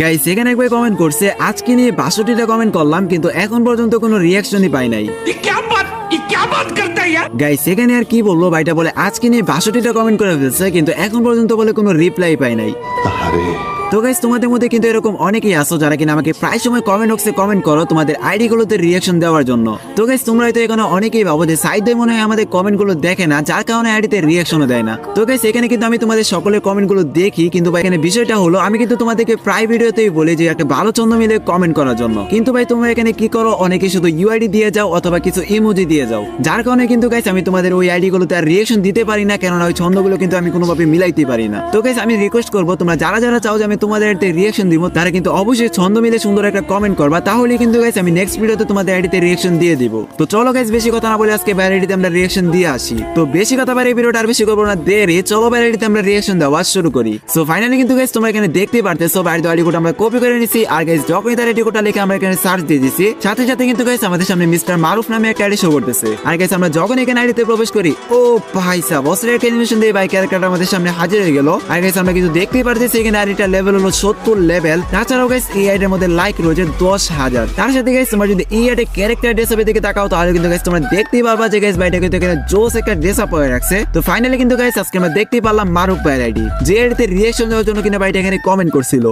Guys এখানে একবার comment করছে আজকে নিয়ে 62টা কমেন্ট করলাম কিন্তু এখন পর্যন্ত কোনো রিয়াকশনই পাই নাই। গাইস এখানে আর কি বলবো, ভাইটা বলে আজকে নিয়ে 62টা কমেন্ট করে ফেলছে কিন্তু এখন পর্যন্ত বলে কোনো রিপ্লাই পাই নাই। তো গাইস তোমাদের মধ্যে কিন্তু এরকম অনেকেই আছো যারা কিনা আমাকে প্রায় সময় কমেন্ট বক্সে কমেন্ট করো তোমাদের আইডি গুলোতে রিয়াকশন দেওয়ার জন্য। তো গাইস তোমরা হয়তো এখানে অনেকেই ভাবো যে সাইদ ভাই মনে হয় আমাদের কমেন্ট গুলো দেখে না, যার কারণে আইডিতে রিয়াকশনও দেয় না। তো গাইস এখানে কিন্তু আমি তোমাদের সকলের কমেন্ট গুলো দেখি, কিন্তু ভাই এখানে বিষয়টা হলো আমি কিন্তু তোমাদেরকে প্রায় ভিডিওতেই বলি যে একটা ভালো ছন্দ মিলে কমেন্ট করার জন্য, কিন্তু ভাই তোমরা এখানে কি করো, অনেকে শুধু ইউআইডি দিয়ে যাও অথবা কিছু ইমোজি দিয়ে যাও, যার কারণে কিন্তু গাইস আমি তোমাদের ওই আইডি গুলোতে আর রিয়াকশন দিতে পারি না, কেননা ওই ছন্দগুলো কিন্তু আমি কোনোভাবে মিলাইতে পারি না। তো গাইস আমি রিকোয়েস্ট করবো তোমরা যারা যারা চাও যে আমি তোমাদের রিয়াকশন দিব তারা কিন্তু অবশ্যই ছন্দ মিলে সুন্দর একটা কমেন্ট করবা, তাহলে কিন্তু গাইস আমি নেক্সট ভিডিওতে তোমাদের আইডিতে রিয়াকশন দিয়ে দিব। তো চলো গাইস বেশি কথা না বলে আজকে আইডিতে আমরা রিয়াকশন দিয়ে আসি। তো বেশি কথা বাইরে ভিডিওটা আর বেশি করবো না দেরি, চলো আইডিতে আমরা রিয়াকশন দেওয়া শুরু করি। সো ফাইনালি কিন্তু গাইস তোমরা এখানে দেখতে পারতেছো বাইরে আইডি কোড আমরা কপি করে নিছি, আর গাইস যখনই তার আইডি কোডটা লিখে আমরা এখানে সার্চ দিয়ে দিছি সাথে সাথে কিন্তু গাইস আমাদের সামনে মিস্টার মারুফ নামে একটা আইডি শো করতেছে। আর গাইস আমরা যখন এখানে আইডিতে প্রবেশ করি, ও ভাই সাহেব বসের অ্যানিমেশন দিয়ে ভাই ক্যারেক্টারটা আমাদের সামনে হাজির হয়ে গেল। আর গাইস আমরা কিন্তু দেখতেই পারতেছি এখানে আইডিটা লেভেল হলো 70 লেভেল। তাছাড়াও গাইস এই আইডির মধ্যে লাইক রয়েছে 10,000। তার সাথে গাইস তোমরা যদি এই আইডি ক্যারেক্টার ড্রেস আপের দিকে তাকাও তাহলে কিন্তু গাইস তোমরা দেখতেই পারবা যে গাইস ভাইটা কিন্তু এখানে জোস একটা ড্রেস আপ করে রাখছে। তো ফাইনালি কিন্তু গাইস আজকে আমরা দেখতেই পারলাম মারুফ ভাইয়ের আইডি, যে আইডিতে রিঅ্যাকশন দেওয়ার জন্য কিনা ভাইটা এখানে কমেন্ট করছিল।